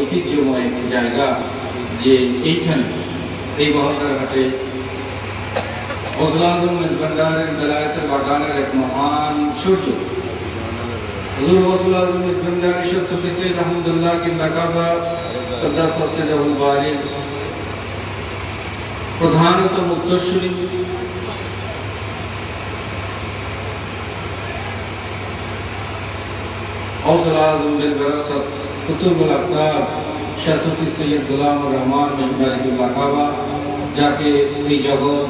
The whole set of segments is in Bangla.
ঐতিহ্যময় একটি জায়গা, যে এইখানে এই বহদ্দারহাটে গৌসুল আজম মেজবান্ডারের বেলায়েতের বাগানের এক মহান সূর্য হুজুর গৌসুল আজম মেজবান্ডার ইশাদ সুফি সৈয়দ আহমদুল্লাহ কিবলা কাবা কদ্দাস সিরহুল বারির প্রধানত মুক্তসূরি গৌসুল আজম বিল বিরাসত কুতুবুল আকতাব শাহ সুফি সৈয়দ গোলামুর রহমান মেজবান্ডারিকুল্লাহ কাবা, যাকে এই জগৎ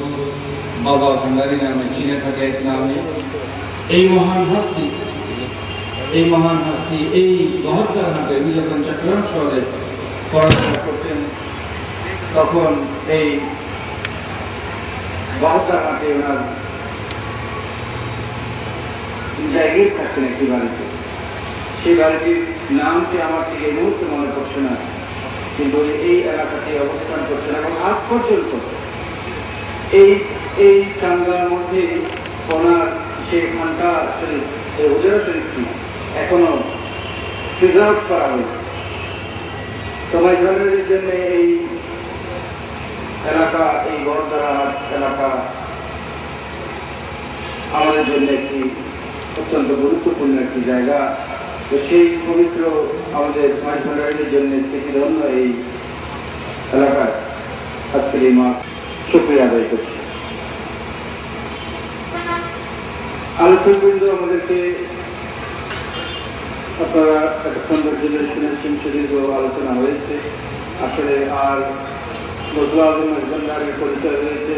বাবা ভান্ডারী নামে চিনে থাকে এক নামে, এই মহান হস্তি এই বহদ্দারহাটে উনি যখন চট্টগ্রাম শহরে পড়াশোনা করতেন, তখন এই বহদ্দারহাটে ওনার জায়গায় থাকতেন একটি বাড়িতে। সেই বাড়িটির নামটি আমার ঠিক এই মুহূর্তে মনে পড়ছে না, কিন্তু এই এলাকাতে অবস্থান করছেন এবং আজ পর্যন্ত এই টাঙ্গার মধ্যে ওনার সেই খানকা শরীফ, এই হুজরা শরীফটি এখনো প্রিজার্ভ করা হয়েছে। তোমার ধরনের জন্য এই এলাকা, এই বড়দারহাট এলাকা আমাদের জন্য একটি অত্যন্ত গুরুত্বপূর্ণ একটি জায়গা। তো সেই পবিত্র আমাদের মাঝভান্ডারীদের জন্য স্মৃতিধন্য এই এলাকায় আজকের এই মা শুকরিয়া আদায় করছি। আলোচকবৃন্দ, আমাদেরকে আপনারা একটা সুন্দর জিনিস শুনেছেন, সুদীর্ঘ আলোচনা হয়েছে। আসলে আর গৌসুল আজম মেজবান্ডারের পরিচয় হয়েছে,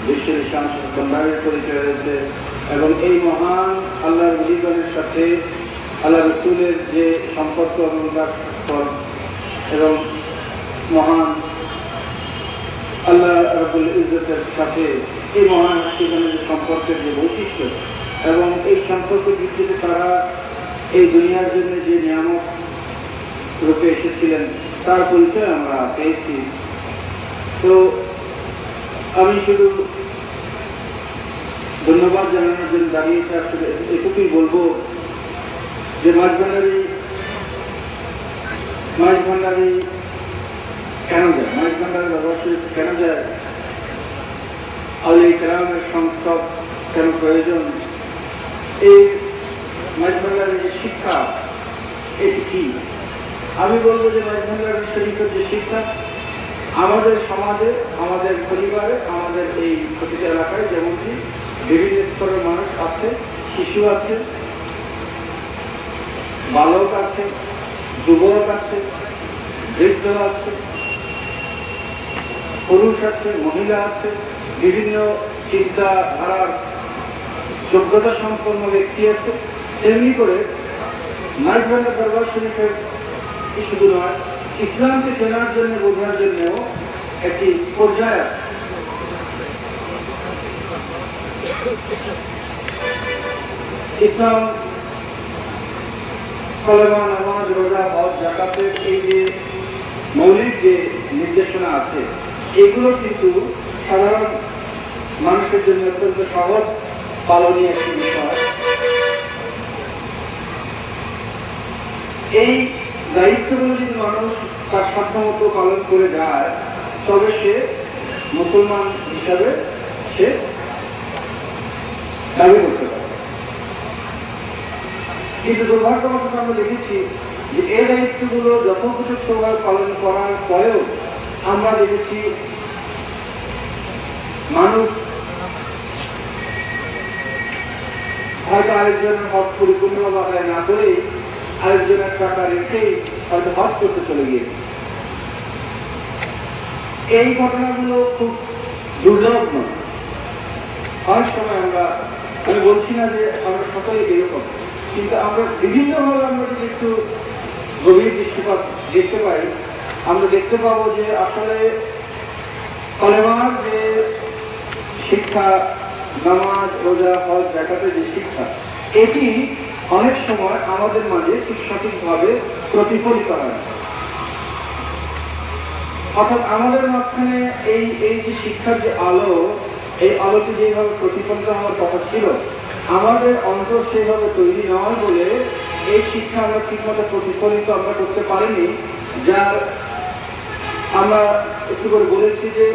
বিশ্বের শামসুল ভান্ডারের পরিচয় হয়েছে, এবং এই মহান আল্লাহর ওলিগণের সাথে আল্লাহ রসুলের যে সম্পর্ক এবং মহান আল্লাহ রাব্বুল ইজ্জতের সাথে এই মহান হাসিগণের সম্পর্কের যে বৈশিষ্ট্য এবং এই সম্পর্কের ভিত্তিতে তারা এই দুনিয়ার জন্য যে নিয়ামক রূপে এসেছিলেন তার পরিচয় আমরা পেয়েছি। তো আমি শুধু ধন্যবাদ জানানোর জন্য দাঁড়িয়েছি। আসলে এটুকুই বলবো যে মাঝভান্ডারী কেন যায়, মাঝভান্ডারী ব্যবস্থা কেন যায়, আউলিয়া কেরামের সংস্রব কেন প্রয়োজন, এই মাঝভান্ডারীর যে শিক্ষা এটি কি? আমি বলবো যে মাঝভান্ডারী শরীফের যে শিক্ষা আমাদের সমাজে, আমাদের পরিবারে, আমাদের এই প্রতিটা এলাকায় যেমনটি বিভিন্ন স্তরের মানুষ আছে, শিশু আছে, বালক আছে, যুবক আছে, বৃদ্ধ আছে, পুরুষ আছে, মহিলা আছে, বিভিন্ন চিন্তাধারার যোগ্যতা সম্পন্ন ব্যক্তি আছে। তেমনি করে মাঝভান্ডার দরবার শরীফের শুধু নয়, ইসলামকে চেনার জন্য, বোঝার জন্যও একটি পর্যায় আছে। ইসলাম কলেমা, নামাজ, রোজা, হজ, যাকাতের এই যে মৌলিক যে নির্দেশনা আছে, এগুলো কিন্তু সাধারণ মানুষের জন্য অত্যন্ত সহজ পালনীয় একটি বিষয়। এই দায়িত্বগুলো যদি মানুষ তার সাধ্যমতো পালন করে যায়, তবে সে মুসলমান হিসাবে সে দাবি করতে পারে। কিন্তু দুর্ভাগ্যবশত আমরা দেখেছি যে এই দায়িত্বগুলো যথোপযুক্তভাবে পালন করার পরেও আমরা দেখেছি মানুষ হয়তো আরেকজনের হক পরিপূর্ণভাবে আদায় না করে আরেকজনের টাকা রেখেই হয়তো হজ করতে চলে গিয়েছে। এই ঘটনাগুলো খুব দুর্লভ নয়। অনেক সময় আমি বলছি না যে আমরা সকলে এরকম, কিন্তু আমরা বিভিন্নভাবে আমরা যদি একটু গভীর দৃষ্টিপাত দেখতে পাই, আমরা দেখতে পাবো যে আসলে কলেমার যে শিক্ষা, নামাজ, রোজা, হজ, যাকাতের যে শিক্ষা, এটি অনেক সময় আমাদের মাঝে ঠিক সঠিকভাবে প্রতিফলিত হয়। অর্থাৎ আমাদের মাঝখানে এই যে শিক্ষার যে আলো, এই আলোটি যেভাবে প্রতিফলিত হওয়ার কথা ছিল, আমাদের অন্তর সেইভাবে তৈরি নয় বলে এই শিক্ষা আমরা ঠিকমতো প্রতিফলিত আমরা করতে পারিনি, যার আমরা একটু করে বলেছি যে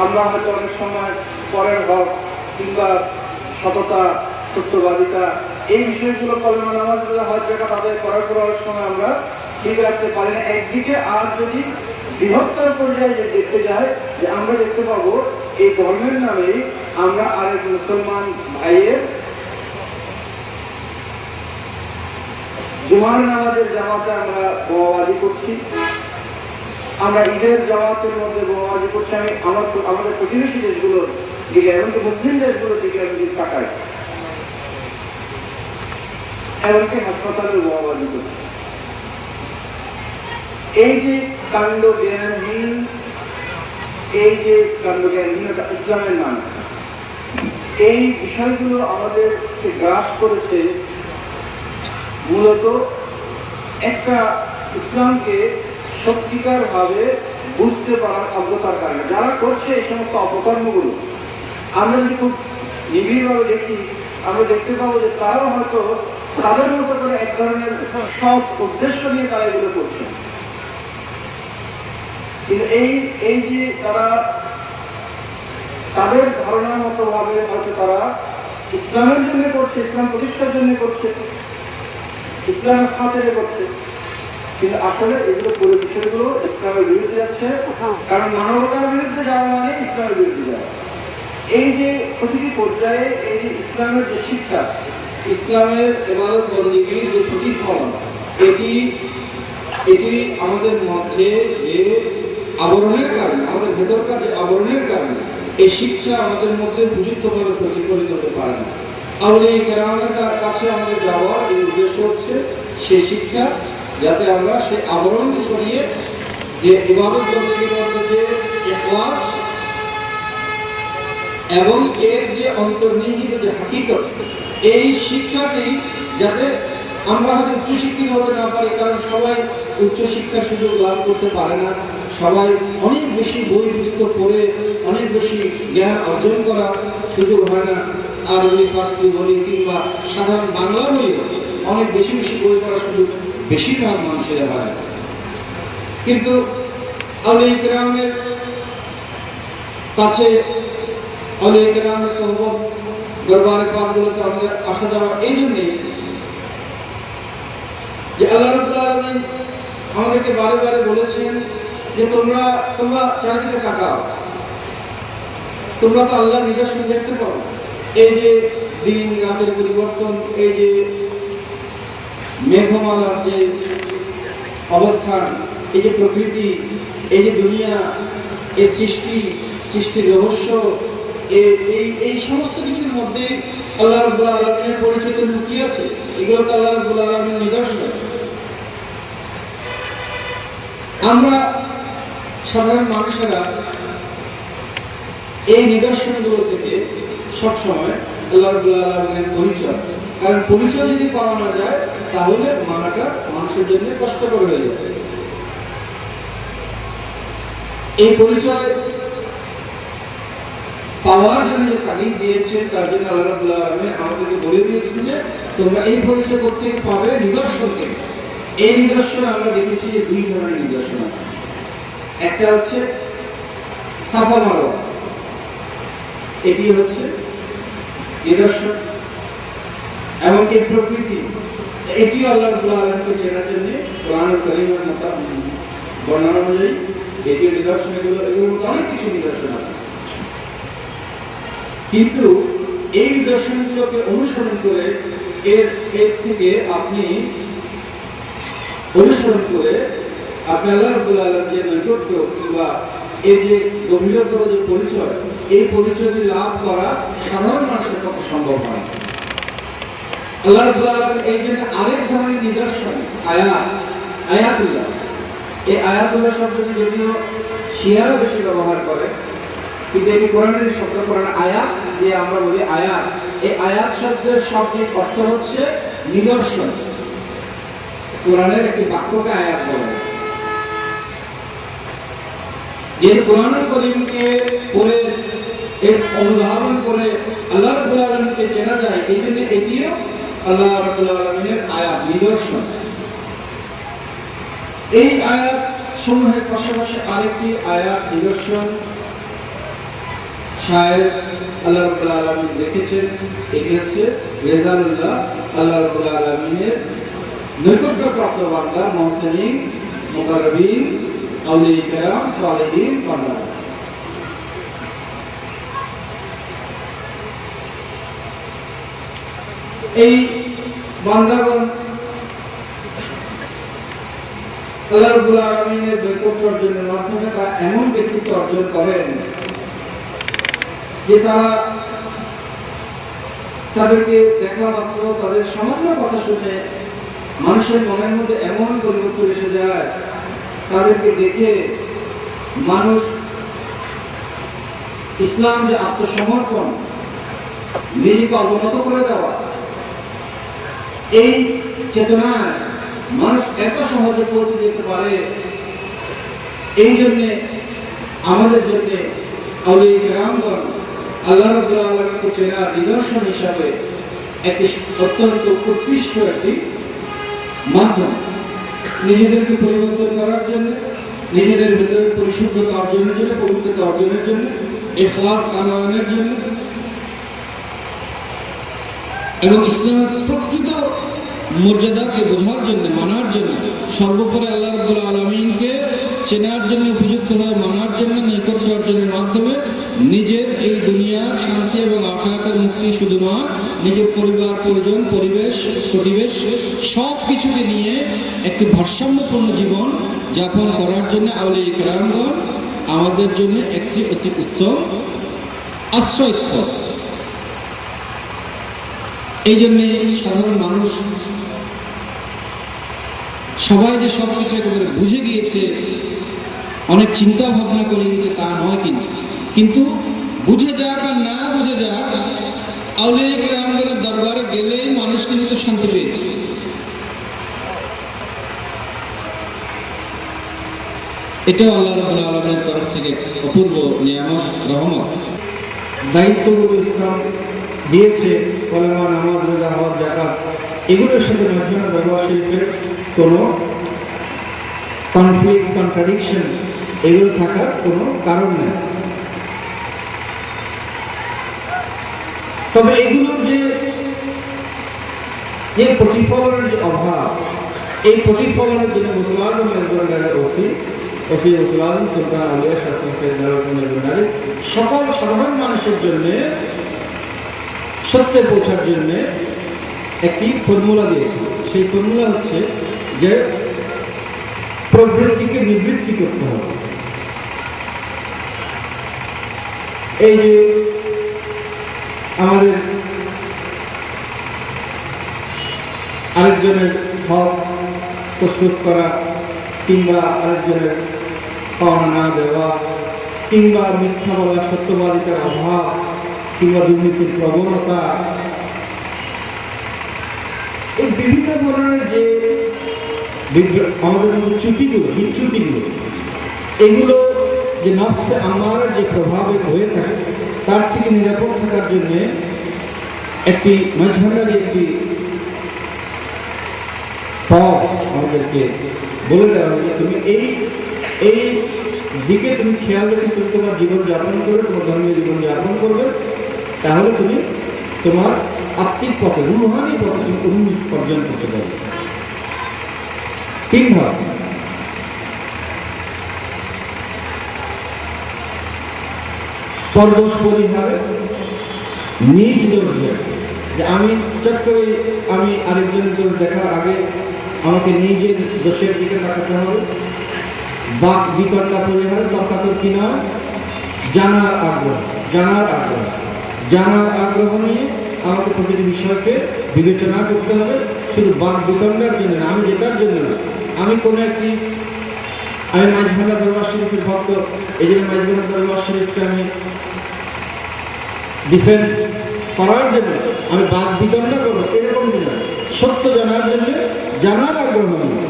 আমরা হয়তো অনেক সময় পরের হক কিংবা সততা সত্যবাদিতা এই বিষয়গুলো কলমা নামাজ হজ জাকাত আদায় করার পর অনেক সময় আমরা ঠিক রাখতে পারি না। একদিকে আর যদি বৃহত্তর পর্যায়ে যে দেখতে যায় যে আমরা দেখতে পাবো এই ধর্মের নামে আমরা আরেক মুসলমান ভাইয়ের জুমার নামাজের জামাতে আমরা বোমাবাজি করছি, আমরা ঈদের জামাতের মধ্যে বোমাবাজি করছি। আমি আমাদের প্রতিবেশী দেশগুলোর দিকে এমনকি মুসলিম দেশগুলোর দিকে আমি যদি তাকাই, এমনকি হাসপাতালে বোমাবাজি করছি। এই যে কাণ্ড জ্ঞানহীন, এই যে কাণ্ড জ্ঞানহীনতা ইসলামের নাম, এই বিষয়গুলো আমাদেরকে গ্রাস করেছে মূলত একটা ইসলামকে সত্যিকার ভাবে বুঝতে পারার অজ্ঞতার কারণে। যারা করছে এই সমস্ত অপকর্মগুলো আমরা যদি খুব নিবিড়ভাবে দেখি, আমরা দেখতে পাবো যে তারাও হয়তো তাদের মতো করে এক ধরনের সব উদ্দেশ্য নিয়ে তারা এগুলো করছে। কিন্তু এই যে তারা তাদের ধারণার মতো ভাবে হয়তো তারা ইসলামের জন্য করছে, ইসলাম প্রতিষ্ঠার জন্য করছে, ইসলামের খাতিরে করছে, কিন্তু আসলে এগুলো পুরো বিষয়গুলো ইসলামের বিরুদ্ধে যাচ্ছে। কারণ মানবতার বিরুদ্ধে যাওয়া মানে ইসলামের বিরুদ্ধে যাওয়া। এই যে প্রতিটি পর্যায়ে এই যে ইসলামের যে শিক্ষা, ইসলামের ইবাদত বন্দেগীর যে প্রতিফলন, এটি আমাদের মধ্যে যে আবরণের কারণে, আমাদের ভেতরকার যে আবরণের কারণে এই শিক্ষা আমাদের মধ্যে উপযুক্তভাবে প্রতিফলিত হতে পারে না। আউলিয়া কেরামের কাছে আমাদের যাওয়ার এই উদ্দেশ্য হচ্ছে সেই শিক্ষা যাতে আমরা সেই আবরণ ছড়িয়ে যে ইবাদত বন্দেগীর মধ্যে যে ইখলাস এবং এর যে অন্তর্নিহিত যে হাকিকত, এই শিক্ষাটি যাতে আমরা হয়তো উচ্চশিক্ষিত হতে না পারি, কারণ সবাই উচ্চশিক্ষার সুযোগ লাভ করতে পারে না, সবাই অনেক বেশি বই পুস্তক পড়ে অনেক বেশি জ্ঞান অর্জন করা সুযোগ হয় না। আরবি ফার্সি বই কিংবা সাধারণ বাংলা বই অনেক বেশি বেশি বই পড়ার সুযোগ বেশিরভাগ মানুষের হয়। কিন্তু আউলিয়া কেরামের কাছে, আউলিয়া কেরামের সোহবত দরবারে পাকগুলোতে আমাদের আসা যাওয়া এই জন্যই যে আল্লাহ রাব্বুল আলামিন আমাদেরকে বারে বারে বলেছেন যে তোমরা চারিদিকে তাকাও, তোমরা তো আল্লাহর নিদর্শন দেখতে পাও। এই যে দিন রাতের পরিবর্তন, এই যে মেঘমালার যে অবস্থান, এই যে প্রকৃতি, এই যে দুনিয়া, এই সৃষ্টির রহস্য, এই সমস্ত কিছুর মধ্যে আল্লাহ রাব্বুল আলামিনের পরিচয় তো লুকিয়ে আছে। এগুলো তো আল্লাহ রাব্বুল আলামিনের নিদর্শন। আমরা সাধারণ মানুষেরা এই নিদর্শনগুলো থেকে সবসময় আল্লাহ রাব্বুল আলামিনের পরিচয়, কারণ পরিচয় যদি পাওয়া না যায় তাহলে মানাটা মানুষের জন্য কষ্টকর হয়ে যাবে। এই পরিচয় পাওয়ার জন্য যে তাগিদ দিয়েছেন, তার জন্য আল্লাহ রাব্বুল আলামিন আমাদেরকে বলে দিয়েছেন যে তোমরা এই পরিচয় করতে পাবে নিদর্শন থেকে। এই নিদর্শন আমরা দেখেছি যে দুই ধরনের নিদর্শন আছে। একটা হচ্ছে সাফা মারোয়া, এটি হচ্ছে নিদর্শন। এমনকি প্রকৃতি, এটিও আল্লাহ রাব্বুল আলামিনকে চেনার জন্য কোরআনুল কারীমের বর্ণনা অনুযায়ী এটিও নিদর্শন। এগুলোর মধ্যে অনেক কিছু নিদর্শন আছে, কিন্তু এই নিদর্শনগুলোকে অনুসরণ করে এর থেকে আপনি আল্লাহ রাব্বুল আলামিনের যে নৈকট্য কিংবা এর যে গভীরতর যে পরিচয়, এই পরিচয়টি লাভ করা সাধারণ মানুষের পক্ষে সম্ভব হয়। আল্লাহ রাব্বুল আলামিন এই জন্য আরেক ধরনের নিদর্শন আয়াতুল্লাহ, এই আয়াতুল্লাহ শব্দটি যদিও শিয়ারা বেশি ব্যবহার করে, কিন্তু এটি কোরআনের শব্দ। কোরআন আয়াত যে আমরা বলি আয়াত, এই আয়াত শব্দের শাব্দিক অর্থ হচ্ছে নিদর্শন। কোরআনের একটি বাক্যকে আয়াত বলে। যেহেতু কোরআনুল কারীমকে পড়ে এর অনুধাবন করে আল্লাহ রাব্বুল আলামিনকে চেনা যায়, এই জন্য এটিও আল্লাহ রাব্বুল আলামিনের আয়াত, নিদর্শন। এই আয়াত সমূহের পাশাপাশি আরেকটি আয়াত নিদর্শন শায়ের আল্লাহ রাব্বুল আলামিন লিখেছেন। এটি হচ্ছে রেজালুল্লাহ, আল্লাহ রাব্বুল আলামিনের নৈকট্যপ্রাপ্ত বান্দা, মুহসিনিন, মুকাররবিন, আউলিয়া কেরাম, সালেহিন বান্দা। এই বান্দাগণ আল্লাহ রাব্বুল আলামিনের নৈকট্য অর্জনের মাধ্যমে তারা এমন ব্যক্তিত্ব অর্জন করেন যে তারা তাদেরকে দেখা মাত্র, তাদের সামান্য কথা শুনে মানুষের মনের মধ্যে এমন পরিবর্তন এসে যায়, তাদেরকে দেখে মানুষ ইসলাম যে আত্মসমর্পণ, নিজেকে অবনত করে দেওয়া, এই চেতনায় মানুষ এত সহজে পৌঁছে যেতে পারে। এই জন্যে আমাদের জন্য আউলিয়া কেরামগণ আল্লাহ রাব্বুল আলামিনকে চেনার নিদর্শন হিসাবে একটি অত্যন্ত উৎকৃষ্ট একটি মাধ্যম, নিজেদেরকে পরিবর্তন করার জন্য, নিজেদের ভিতরে পরিশুদ্ধতা অর্জনের জন্য, পবিত্রতা অর্জনের জন্য, ইখলাস আনয়নের জন্য এবং ইসলামের প্রকৃত মর্যাদাকে বোঝার জন্য, মানার জন্য, সর্বোপরি আল্লাহ রাব্বুল আলামিনকে চেনার জন্য, উপযুক্ত হয়ে মানার জন্য নৈকট্য অর্জনের মাধ্যমে নিজের এই দুনিয়ার শান্তি এবং আখিরাতের মুক্তি শুধু নয়, নিজের পরিবার, পরিজন, পরিবেশ, প্রতিবেশ সব কিছুকে নিয়ে একটি ভারসাম্যপূর্ণ জীবন যাপন করার জন্য আউলিয়া কেরামগণ আমাদের জন্য একটি অতি উত্তম আশ্রয়স্থল। এই জন্যে সাধারণ মানুষ সবাই যে সব কিছু একেবারে বুঝে গিয়েছে, অনেক চিন্তা ভাবনা করে গিয়েছে তা নয়, কিন্তু বুঝে যাক আর না বুঝে যাক, আউলিয়া কেরামগণের দরবারে গেলেই মানুষ কিন্তু শান্তি পেয়েছে। এটাও আল্লাহ রাব্বুল আলামিনের তরফ থেকে অপূর্ব নিয়ামত, রহমত। দায়িত্বগুলো ইসলাম দিয়েছে, কলেমা, নামাজ, রোজা, হজ, যাকাত, এগুলোর সাথে মদিনা দরবার শরীফের কোনো কনফ্লিক্ট, কন্ট্রাডিকশন এগুলো থাকার কোনো কারণ নেই। তবে এগুলোর যে প্রতিফলনের যে অভাব, এই প্রতিফলনের জন্য গৌসুল আজম মেজবান্ডারের ওসি গৌসুল আজম সুলতান আউলিয়া শাহ সৈয়দ মেজবান্ডারি সকল সাধারণ মানুষের জন্য সত্যে পৌঁছার জন্য একটি ফর্মুলা দিয়েছে। সেই ফর্মুলা হচ্ছে যে প্রবৃত্তিকে নিবৃত্তি করতে হবে। এই যে আমাদের আরেকজনের হক তসরুফ করা, কিংবা আরেকজনের পাওনা না দেওয়া, কিংবা মিথ্যা বলা, সত্যবাদিতার অভাব, কিংবা দুর্নীতির প্রবণতা, এই বিভিন্ন ধরনের যে আমাদের মধ্যে চ্যুতিগুলো, বিচ্যুতিগুলো, এগুলো যে নফসে আমারের যে প্রভাবে হয়ে থাকে, তার থেকে নিরাপদ থাকার জন্য একটি মাঝভান্ডারি একটি পথ আমাদেরকে বলে দেওয়া হবে, তুমি এই দিকে তুমি খেয়াল রেখে তুমি তোমার জীবন যাপন করবে, তোমার ধর্মীয় জীবন যাপন করবে, তাহলে তুমি তোমার আত্মিক পথে, রুহানি পথে তুমি উন্নতি অর্জন করতে পারবে। তিন ভাগ। পরদোষ পরিহারে, নিজ দোষ দেখা, যে আমি চট করে আমি আরেকজনের দোষ দেখার আগে আমাকে নিজের দোষের দিকে তাকাতে হবে। বাক বিতর্কা পরিহারে, তর্কাতর্কি না, জানার আগ্রহ, জানার আগ্রহ নিয়ে আমাকে প্রতিটি বিষয়কে বিবেচনা করতে হবে। শুধু বাক বিতর্কার জন্য না, আমি জেতার জন্য না, আমি কোনো একটি, আমি মাঝভান্ডার দরবার শরীফের ভক্ত, এই জন্য মাঝভান্ডার দরবার শরীফকে আমি ডিফেন্ড করার জন্য আমি বাক বিতর্কা করবো, এরকম নয়। সত্য জানার জন্য জানার আগ্রহ নিয়ে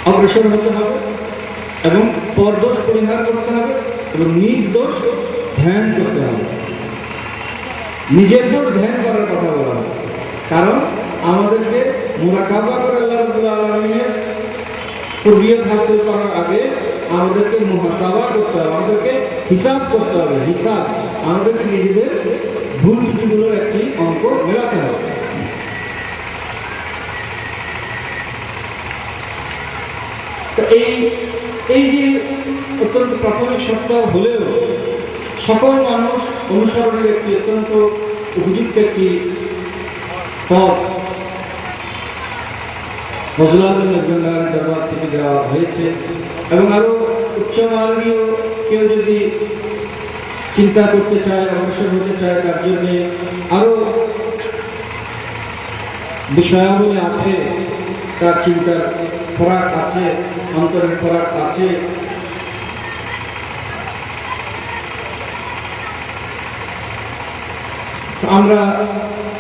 অগ্রসর হতে হবে এবং পরদোষ পরিহার করতে হবে এবং নিজ দোষ ধ্যান করতে হবে। নিজের দোষ ধ্যান করার কথা বলা হচ্ছে, কারণ আমাদেরকে মুরাকাবা করে আল্লাহ রাব্বুল আলামিনের হুরিয়ত হাসিল করার আগে আমাদেরকে মুহাসাবা করতে হবে, আমাদেরকে হিসাব করতে হবে। হিসাব আমাদেরকে নিজেদের ভুল ত্রুটিগুলোর একটি অঙ্ক মেলাতে হবে। তো এই যে অত্যন্ত প্রাথমিক সপ্তাহ হলেও সকল মানুষ অনুসরণের একটি অত্যন্ত উপযুক্ত একটি পথ ফজলুল আলম মেজবান্ডারের দরবার থেকে দেওয়া হয়েছে। এবং আরো উচ্চমাননীয় কেউ যদি চিন্তা করতে চায়, অগ্রসর হতে চায়, তার জন্য আরো বিষয়াবলী আছে, তার চিন্তার ফরাক আছে, অন্তরের ফরাক আছে। আমরা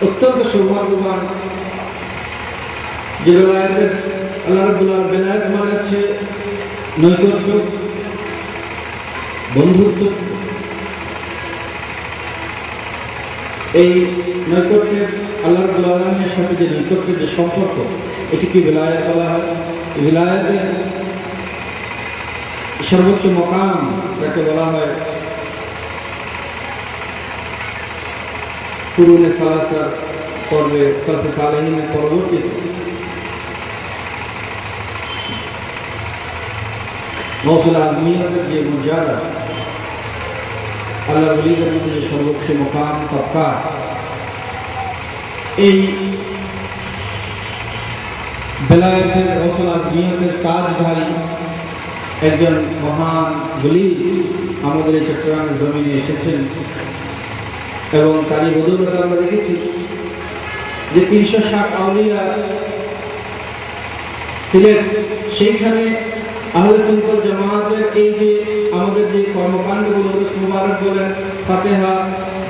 অত্যন্ত সৌভাগ্যবান যে বেলায়েতের আল্লাহ রাব্বুল আলামিন বেলায়েত মানে হচ্ছে নৈকট্য, বন্ধুত্ব। এই নৈকট্যের আল্লাহ রাব্বুল আলামিনের সাথে যে নৈকট্যের যে সম্পর্ক, এটিকে বেলায়েত বলা হয়। বেলায়েতের সর্বোচ্চ মকাম যাকে বলা হয় কুরুনে সালাসা পর্বে সালফে সালেহিনের পরবর্তীতে গৌসুল আজমিয়তের যে মর্যাদা, আল্লাহ ওলিদের মধ্যে যে সর্বোচ্চ মোকাম তবকা, এই বেলায়েতের গৌসুল আজমিয়তের তাজধারী একজন মহান ওলি আমাদের এই চট্টগ্রামের জমিনে এসেছেন। এবং তারই বদৌলতে আমরা দেখেছি যে 360 আউলিয়া সিলেট, সেইখানে আহলে সুন্নাত ওয়াল জামাতের এই যে আমাদের যে কর্মকাণ্ডগুলো, উরুস মুবারক বলেন, ফাতিহা,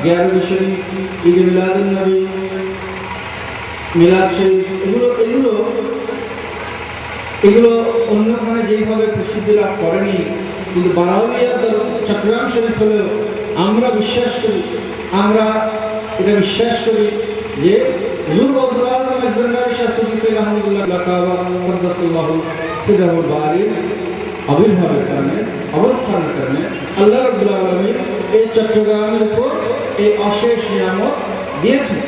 গিয়ারুল শরীফ, ঈদ মিলাদুন নবী, মিলাদ শরীফ, এগুলো অন্যখানে যেইভাবে প্রসিদ্ধি লাভ করেনি, কিন্তু বারাউলিয়া চট্টগ্রাম শরীফ হলেও আমরা এটা বিশ্বাস করি যে হুজুর গৌসুল আজম মেজবান্ডারী শাহ সুফি সাইয়্যিদ আহমদুল্লাহ কাবা কদ্দাসাল্লাহু সিররুল বারির আবির্ভাবের কারণে, অবস্থানের কারণে আল্লাহ রাব্বুল আলামিন এই চট্টগ্রামের উপর এই অশেষ নিয়ামত দিয়েছেন।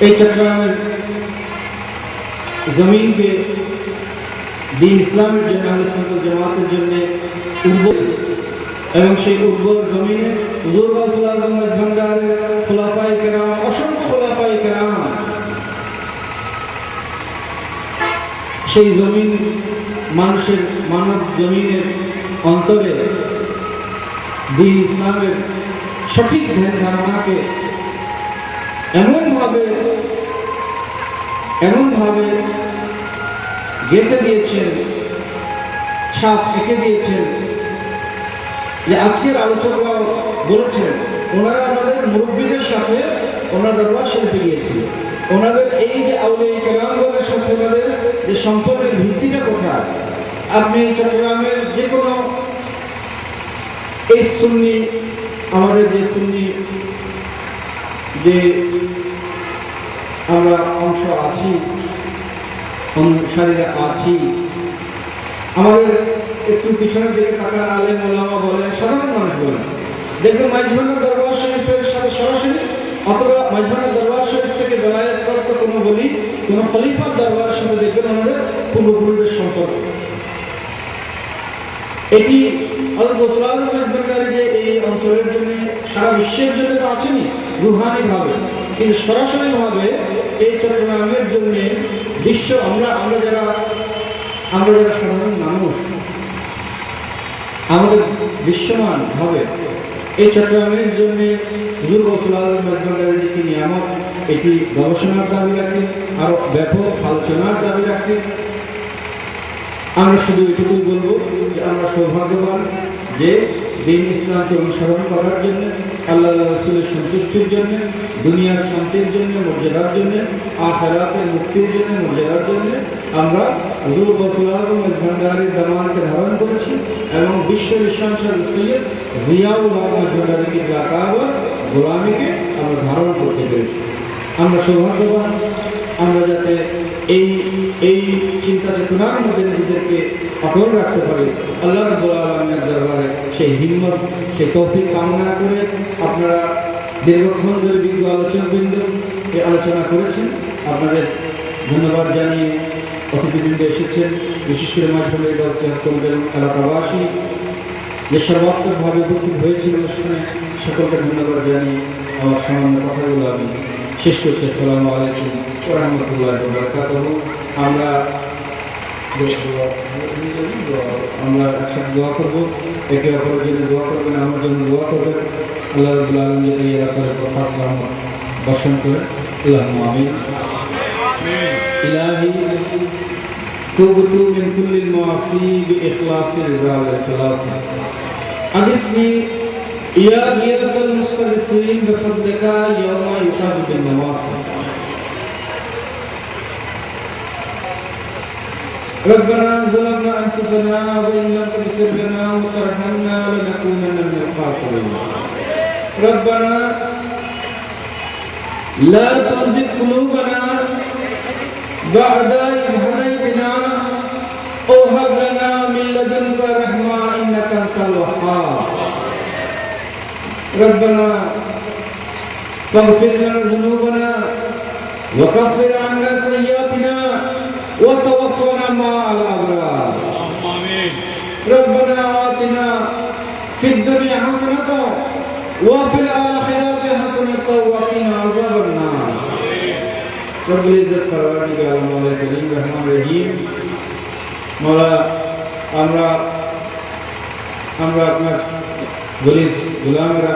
এই চট্টগ্রামের জমিনকে দ্বীন ইসলামের জন্য, আহলে সুন্নাত ওয়াল জামাতের জন্য উর্বর, এবং সেই উর্বর জমিনে হুজুর গৌসুল আজম মেজবান্ডারের খুলাফায়ে কেরাম, অসংখ্য খুলাফায়ে কেরাম সেই জমিন মানুষের মানব জমিনের অন্তরে দ্বীন ইসলামের সঠিক ধ্যান ধারণাকে এমনভাবে গেঁথে দিয়েছেন, ছাপ এঁকে দিয়েছেন যে আজকের আলোচকরাও বলেছেন ওনারা আমাদের মুরব্বীদের সাথে ওনার দরবার শরীফে গিয়েছিলেন। ওনাদের এই যে আউলিয়া কেরামগণের সাথে ওনাদের যে সম্পর্কের ভিত্তিটা কোথায়, আপনি চট্টগ্রামের যে কোনো এই সুন্নি, আমাদের যে সুন্নি যে আমরা অংশ আছি, অনুসারীরা আছি, আমাদের একটু পিছনের দিকে তাকান, আলেম ওলামা বলেন, সাধারণ মানুষ বলেন, দেখবেন মাইজভান্ডার দরবার শরীফের সাথে সরাসরি অথবা মাইজভান্ডার দরবার শরীফ থেকে বেলায়েত প্রাপ্ত কোনো বলি, কোনো খলিফার দরবারের সাথে দেখবেন আমাদের পূর্বপুরুষের সম্পর্ক। এটি হযরত গৌসুল আজম মেজবান্ডারী যে এই অঞ্চলের জন্য, সারা বিশ্বের জন্য তো আছেনি রুহানি ভাবে, কিন্তু সরাসরি ভাবে এই চট্টগ্রামের জন্য বিশ্ব, আমরা যারা সাধারণ মানুষ, আমাদের দৃশ্যমান ভাবে এই চট্টগ্রামের জন্য হুজুর গৌসুল আজম মেজবান্ডারীর যে নিয়ামত, এটি গবেষণার দাবি রাখে, আরো ব্যাপক আলোচনার দাবি রাখে। আমরা শুধু এটুকুই বলবো যে আমরা সৌভাগ্যবান যে দ্বীন ইসলামকে অনুসরণ করার জন্য, আল্লাহ রাসূলের সন্তুষ্টির জন্য, দুনিয়ার শান্তির জন্য, মর্যাদার জন্য, আখিরাতের মুক্তির জন্য, মর্যাদার জন্য আমরা হুজুর গৌসুল আজম মেজবান্ডারীর দামানকে ধারণ করেছি এবং বিশ্ব সৈয়দ জিয়াউল হক মেজবান্ডারীর কাবা গোলামীকে আমরা আমরা ধারণ করতে পেরেছি। আমরা সৌভাগ্যবান, আমরা যাতে এই এই চিন্তা চেতনার মধ্যে নিজেদেরকে অটল রাখতে পারি। আল্লাহ রাব্বুল আলামিনের দরবারে সেই হিম্মত, সেই তৌফিক কামনা করে আপনারা দীর্ঘক্ষণ ধরে বিজ্ঞ আলোচকবৃন্দ এই আলোচনা করেছেন। আপনাদের ধন্যবাদ জানিয়ে অতিথিবৃন্দ এসেছেন, বিশেষ করে মাধ্যমে এলাকাবাসী যে সর্বাত্মকভাবে উপস্থিত হয়েছিল অনুষ্ঠানে, সকলকে ধন্যবাদ জানিয়ে আমার সামান্য কথাগুলো আমি শেষ করছি। আসসালামু আলাইকুম ওয়া রাহমাতুল্লাহি ওয়া বারাকাতুহু। আমরা একসাথে দোয়া করব, একে অপরের জন্য দোয়া করবেন, আমার জন্য দোয়া করবেন। আল্লাহ রাব্বুল আলামিন এই এলাকার উপর খাস রহমত বর্ষণ করেন। আল্লাহুম্মা আমিন। ইলাহি তুবতু মিন কুল্লিল মাসি বিইখলাসি রিজাল ইখলাস আদিসনি ইয়া গিয়াসাল মুস্তাগিসিন বিফadlika ইয়াওমা ইউকাযু বিন নাওয়াসি ربنا ظلمنا أنفسنا وإن لم تغفر لنا وترحمنا لنكونن من الخاسرين ربنا لا تزغ قلوبنا بعد إذ هديتنا وهب لنا من لدنك رحمة إنك أنت الوهاب ربنا فاغفر لنا ذنوبنا وكفر عنا سيئاتنا وتوفنا مع الأبرار ربنا آتنا في الدنيا حسنة وفي الآخرة حسنة وقنا عذاب النار رب العزت परवारदिगार आलम मौला करीम रहमान रहीम मौला আমরা আপনার গলিত গোলামরা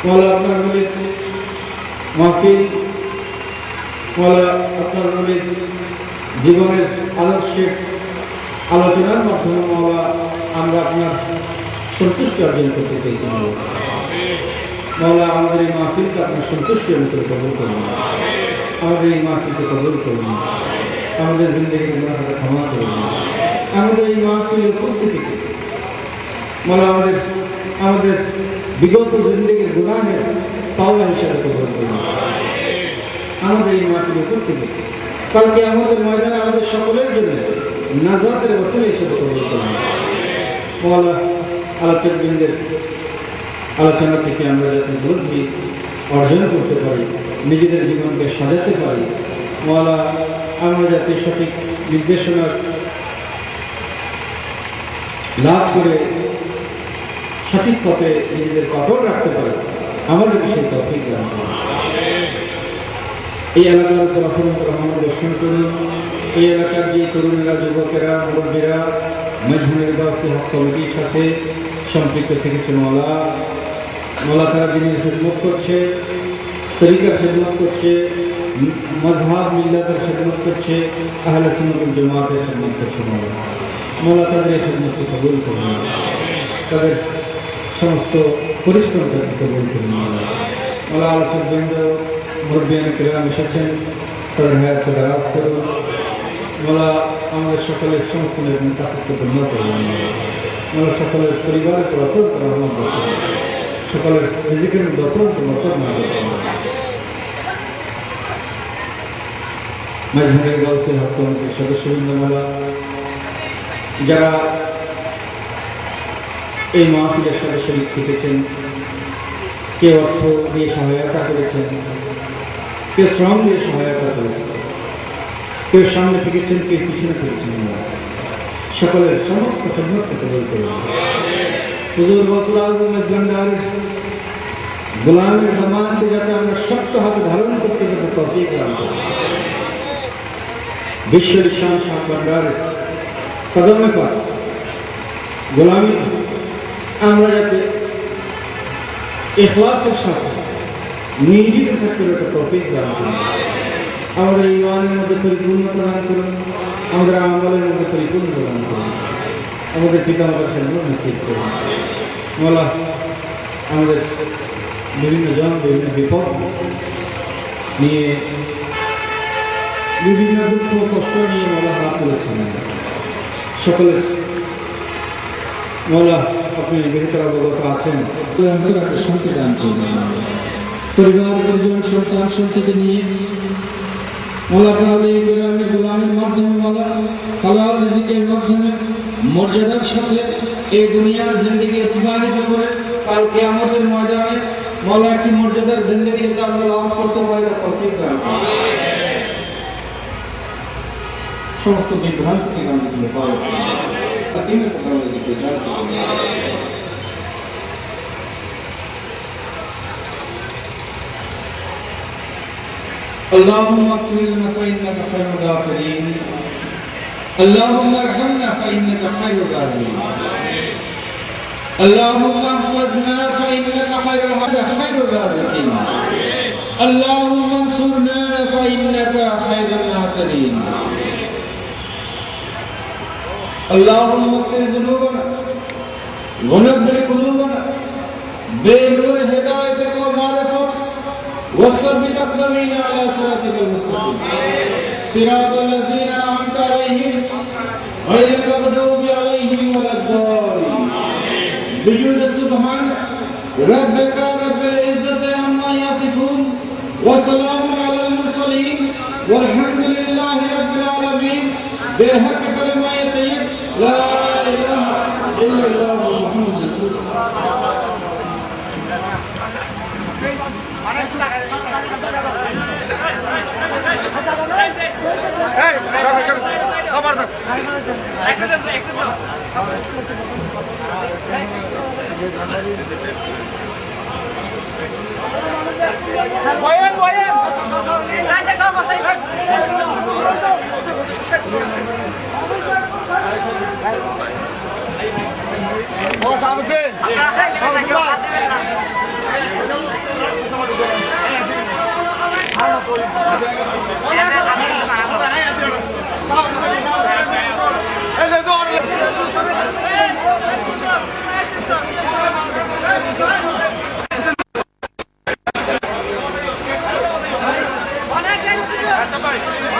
মৌলা আপনার গলিত মাহফিল মৌলা আপনার গলিত জীবনের আদর্শের আলোচনার মাধ্যমে মৌলা আমরা আপনার সন্তুষ্টি অর্জন করতে চাইছি। মৌলা আমাদের এই মাহফিলকে আপনার সন্তুষ্টি অনুসারে কবুল করুন, আমাদের এই মাহফিলকে কবুল করুন, আমাদের জিন্দগির গুনাহকে ক্ষমা করুন, আমাদের এই মাহফিলের উপস্থিতিকে মৌলা আমাদের বিগত জিন্দগির গুনাহের তাওবা হিসাবে কবুল করুন। আমাদের এই মাহফিলের উপস্থিতি কালকে আমাদের ময়দানে আমাদের সকলের জন্য নাজাতের ওসিলা হিসেবে কবুল করুন। মৌলা আলোচকবৃন্দের আলোচনা থেকে আমরা যাতে বুদ্ধি অর্জন করতে পারি, নিজেদের জীবনকে সাজাতে পারি, মৌলা আমরা যাতে সঠিক নির্দেশনার লাভ করে সঠিক পথে নিজেদের অটল রাখতে পারি, আমাদের সেই তৌফিক দান করুন। এই এলাকার উপর অফুরন্ত রহমত বর্ষণ করুন। এই এলাকার যে তরুণেরা, যুবকেরা, মুরব্বীরা মজমুনের গাছে হক কমিটির সাথে সম্পৃক্ত থেকেছে মৌলা তারা দিনের খেদমত করছে, তরিকার খেদমত করছে, মজহাব মিল্লাতের খেদমত করছে, আহলে সুন্নাত ওয়াল জামাতের খেদমত করছে। মৌলা তাদের এই খেদমতকে কবুল করুন, তাদের সমস্ত পরিশ্রমকে কবুল করুন। মৌলা আলোচকবৃন্দ মুরব্বিয়ানে কিরাম এসেছেন, তাদের হায়াতকে দারাজ করুন। মৌলা আমাদের সকলের সমস্ত কাছে পূর্ণ করুন। মৌলা সকলের পরিবারের উপর অফুরন্ত রহমত বর্ষণ, সকলের রিজিকের মধ্যে অফুরন্ত বরকত নাযিল করুন। মজমুনের গাউসে হক কমিটির সদস্যবৃন্দ মৌলা যারা এই মাহফিলের সাথে শরীক থেকেছেন, কেউ অর্থ দিয়ে সহায়তা করেছেন, কেউ শ্রম দিয়ে সহায়তা করেছেন, কেউ সামনে থেকেছেন, কেউ পিছনে থেকেছেন, সকলের সমস্ত খেদমতকে কবুল করুন। হুজুর গৌসুল আজম ইসলামদারের গোলামের জামাতকে যাতে আমরা শক্ত হাতে ধারণ করতে পারি তৌফিক দান করুন। বিশ্বের শান শাহ ভান্ডারের কদমে পাক গোলামি আমরা যাতে ইখলাসের সাথে নিয়োজিত থাকতে পারি তৌফিক দান করুন। আমাদের ঈমানের মধ্যে পরিপূর্ণতা দান করুন, আমাদের আমলের মধ্যে পরিপূর্ণতা দান করুন, আমাদের পিতামাতার খেদমত নসিব করুন। মৌলা আমাদের বিভিন্ন জন বিভিন্ন বিপদ নিয়ে, বিভিন্ন দুঃখ কষ্ট নিয়ে মৌলা হাত তুলেছেন, সকলের মৌলা আপনি বেহতর অবগত আছেন, অন্তরাকে শান্তি দান করুন। পরিবার পরিজন সন্তান সন্ততি নিয়ে মৌলা প্রাউলি আমি গোলামের মাধ্যমে মৌলা হালাল রিজিকের মাধ্যমে মর্যাদার সাথে এই দুনিয়ার জিন্দগি অতিবাহিত করে কাল কিয়ামতের ময়দানে মৌলা একটি মর্যাদার জিন্দগি যাতে আমরা লাভ করতে পারি না তৌফিক দান করুন। সমস্ত বিভ্রান্তি থেকে আমাদের হেফাজত করুন। হাকিমের কথা আমাদেরকে জানতে হবে। اللهم اغفر لنا فإنك خير الغافرين اللهم ارحمنا فإنك خير الراحمين اللهم احفظنا فإنك خير الرازقين اللهم انصرنا فإنك خير الناصرين اللهم اغفر ذنوبنا ونبر قلوبنا بنور هدايتك ومعرفتك وثبت أقدامنا على صراطك المستقيم صراط الذين أنعمت عليهم غير المغضوب عليهم ولا الضالين بجود سبحان ربك رب العزة عما يصفون وسلام على المرسلين والحمد لله رب العالمين بحق كلمة طيب لا إله إلا الله محمد رسول الله Bye.